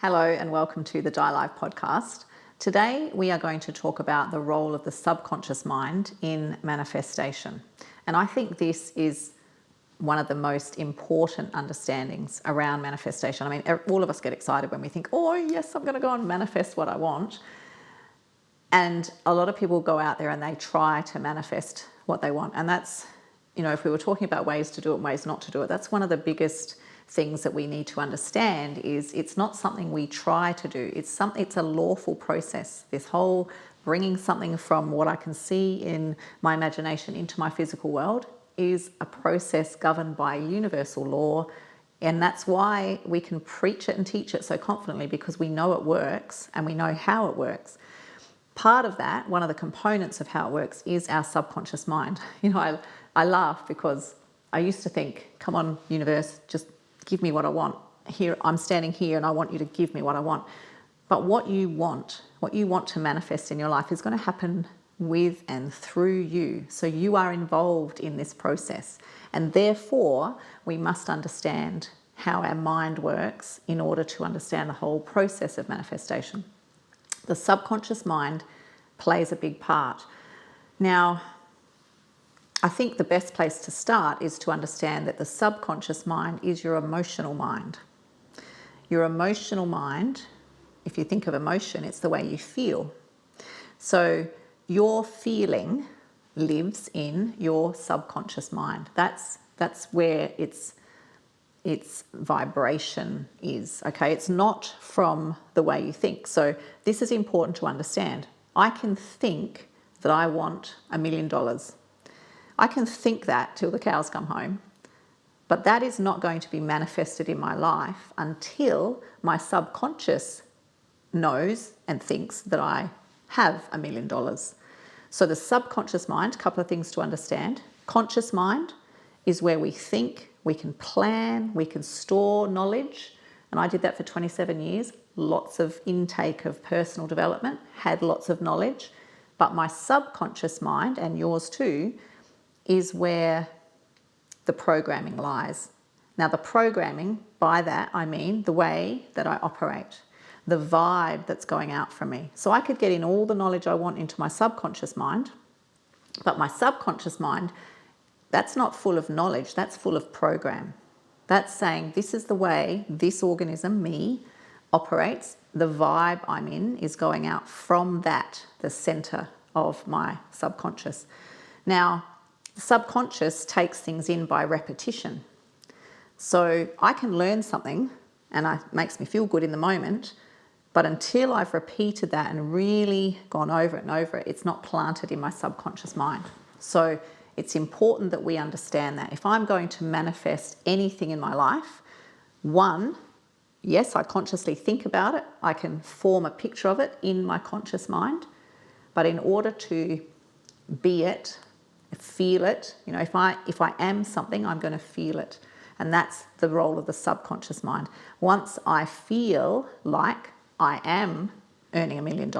Hello and welcome to the DiLive podcast. Today we are going to talk about the role of the subconscious mind in manifestation. And I think this is one of the most important understandings around manifestation. I mean, all of us get excited when we think, oh yes, I'm going to go and manifest what I want. And a lot of people go out there and they try to manifest what they want. And that's, if we were talking about ways to do it and ways not to do it, that's one of the biggest things that we need to understand is it's not something we try to do. It's a lawful process. This whole bringing something from what I can see in my imagination into my physical world is a process governed by universal law. And that's why we can preach it and teach it so confidently, because we know it works and we know how it works. Part of that, one of the components of how it works, is our subconscious mind. I laugh because I used to think, come on, universe, just give me what I want. Here, I'm standing here and I want you to give me what I want. But what you want to manifest in your life is going to happen with and through you. So you are involved in this process. And therefore, we must understand how our mind works in order to understand the whole process of manifestation. The subconscious mind plays a big part. Now, I think the best place to start is to understand that the subconscious mind is your emotional mind. Your emotional mind, if you think of emotion, it's the way you feel. So your feeling lives in your subconscious mind. That's where its vibration is, okay? It's not from the way you think. So this is important to understand. I can think that I want $1 million. I can think that till the cows come home, but that is not going to be manifested in my life until my subconscious knows and thinks that I have $1 million. So the subconscious mind, a couple of things to understand. Conscious mind is where we think, we can plan, we can store knowledge. And I did that for 27 years. Lots of intake of personal development, had lots of knowledge. But my subconscious mind, and yours too, is where the programming lies. Now, the programming, by that I mean the way that I operate, the vibe that's going out from me. So I could get in all the knowledge I want into my subconscious mind, but my subconscious mind, that's not full of knowledge, that's full of program. That's saying this is the way this organism, me, operates. The vibe I'm in is going out from that, the center of my subconscious. Now, the subconscious takes things in by repetition. So I can learn something and it makes me feel good in the moment, but until I've repeated that and really gone over it and over it, it's not planted in my subconscious mind. So it's important that we understand that. If I'm going to manifest anything in my life, one, yes, I consciously think about it. I can form a picture of it in my conscious mind. But in order to be it, feel it, if I am something, I'm going to feel it. And that's the role of the subconscious mind. Once I feel like I am earning $1 million,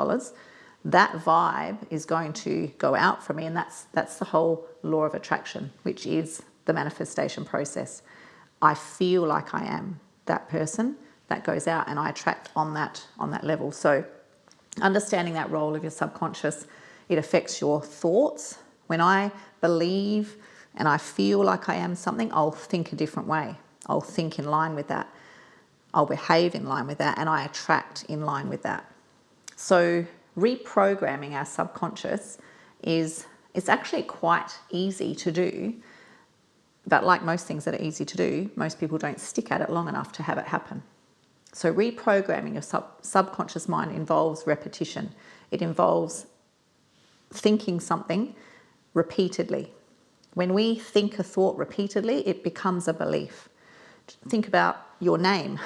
that vibe is going to go out from me. And that's the whole law of attraction, which is the manifestation process. I feel like I am that person, that goes out, and I attract on that level. So understanding that role of your subconscious, it affects your thoughts. When I believe and I feel like I am something, I'll think a different way. I'll think in line with that. I'll behave in line with that, and I attract in line with that. So reprogramming our subconscious it's actually quite easy to do, but like most things that are easy to do, most people don't stick at it long enough to have it happen. So reprogramming your subconscious mind involves repetition. It involves thinking something repeatedly. When we think a thought repeatedly, it becomes a belief. Think about your name.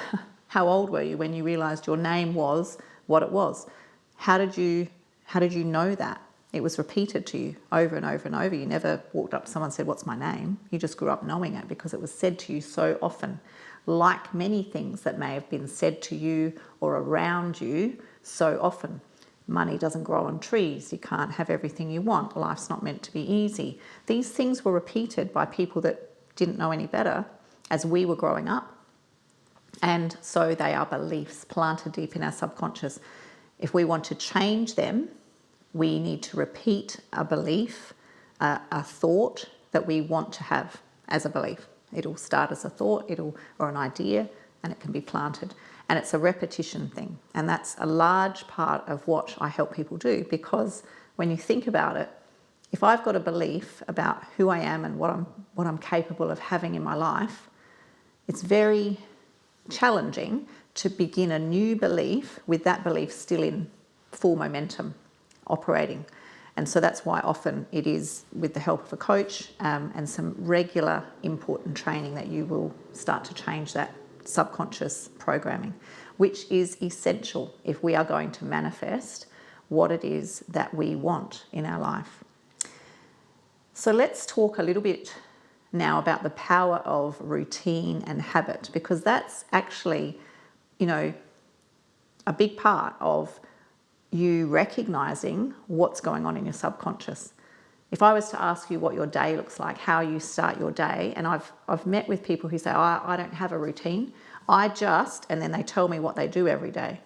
How old were you when you realized your name was what it was? How did you know that? It was repeated to you over and over and over. You never walked up to someone and said, "What's my name?" You just grew up knowing it because it was said to you so often. Like many things that may have been said to you or around you so often. Money doesn't grow on trees. You can't have everything you want. Life's not meant to be easy. These things were repeated by people that didn't know any better as we were growing up. And so they are beliefs planted deep in our subconscious. If we want to change them, we need to repeat a belief, a thought that we want to have as a belief. It'll start as a thought, or an idea, and it can be planted. And it's a repetition thing. And that's a large part of what I help people do, because when you think about it, if I've got a belief about who I am and what I'm capable of having in my life, it's very challenging to begin a new belief with that belief still in full momentum, operating. And so that's why often it is with the help of a coach and some regular input and training that you will start to change that subconscious programming, which is essential if we are going to manifest what it is that we want in our life. So let's talk a little bit now about the power of routine and habit, because that's actually, a big part of you recognizing what's going on in your subconscious. If I was to ask you what your day looks like, how you start your day, and I've met with people who say, I don't have a routine. And then they tell me what they do every day.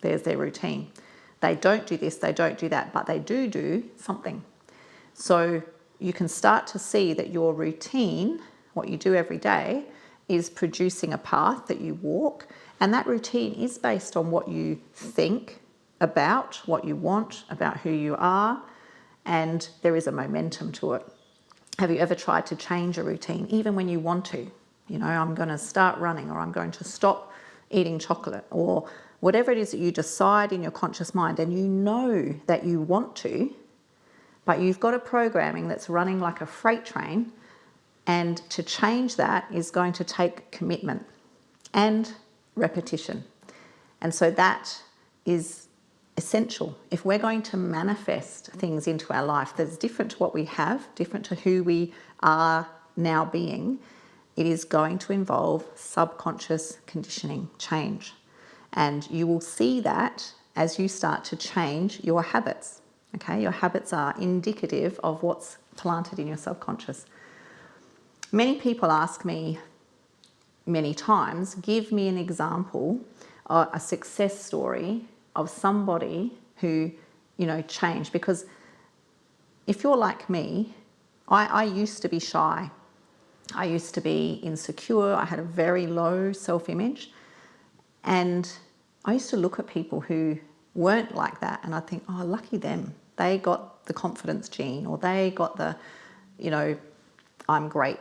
There's their routine. They don't do this, they don't do that, but they do something. So you can start to see that your routine, what you do every day, is producing a path that you walk. And that routine is based on what you think about, what you want, about who you are. And there is a momentum to it. Have you ever tried to change a routine, even when you want to? I'm going to start running, or I'm going to stop eating chocolate, or whatever it is that you decide in your conscious mind, and you know that you want to, but you've got a programming that's running like a freight train, and to change that is going to take commitment and repetition. And so that is essential. If we're going to manifest things into our life that's different to what we have, different to who we are now being, it is going to involve subconscious conditioning change. And you will see that as you start to change your habits. Okay, your habits are indicative of what's planted in your subconscious. Many people ask me many times, give me an example, a success story of somebody who, changed. Because if you're like me, I used to be shy. I used to be insecure. I had a very low self-image. And I used to look at people who weren't like that, and I'd think, oh, lucky them. They got the confidence gene, or they got the, I'm great,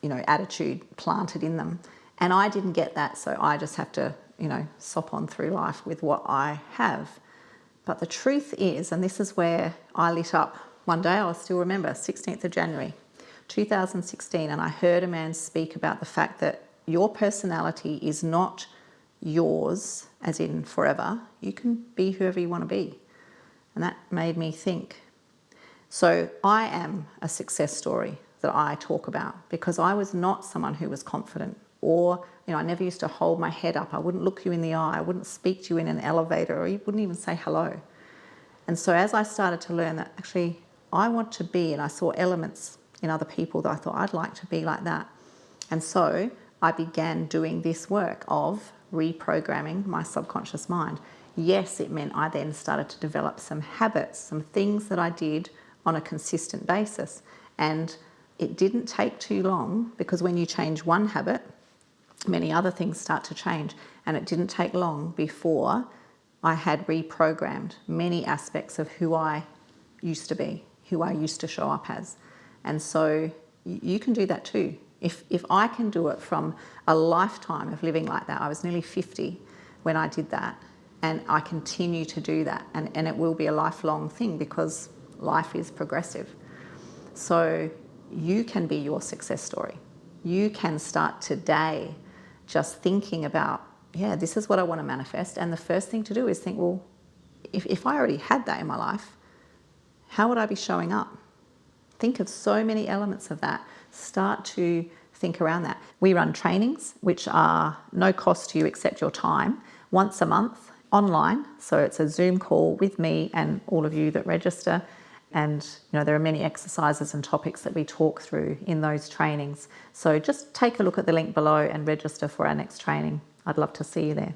attitude planted in them. And I didn't get that, so I just have to, sop on through life with what I have. But the truth is, and this is where I lit up one day, I'll still remember, 16th of January, 2016, and I heard a man speak about the fact that your personality is not yours, as in forever. You can be whoever you want to be. And that made me think. So I am a success story that I talk about, because I was not someone who was confident, or, I never used to hold my head up. I wouldn't look you in the eye. I wouldn't speak to you in an elevator, or you wouldn't even say hello. And so as I started to learn that actually I want to be, and I saw elements in other people that I thought I'd like to be like that. And so I began doing this work of reprogramming my subconscious mind. Yes, it meant I then started to develop some habits, some things that I did on a consistent basis. And it didn't take too long, because when you change one habit, many other things start to change. And it didn't take long before I had reprogrammed many aspects of who I used to be, who I used to show up as. And so you can do that too. If I can do it from a lifetime of living like that, I was nearly 50 when I did that, and I continue to do that, and it will be a lifelong thing, because life is progressive. So you can be your success story. You can start today just thinking about, this is what I want to manifest. And the first thing to do is think, well, if I already had that in my life, how would I be showing up? Think of so many elements of that. Start to think around that. We run trainings, which are no cost to you except your time, once a month online. So it's a Zoom call with me and all of you that register. And there are many exercises and topics that we talk through in those trainings. So just take a look at the link below and register for our next training. I'd love to see you there.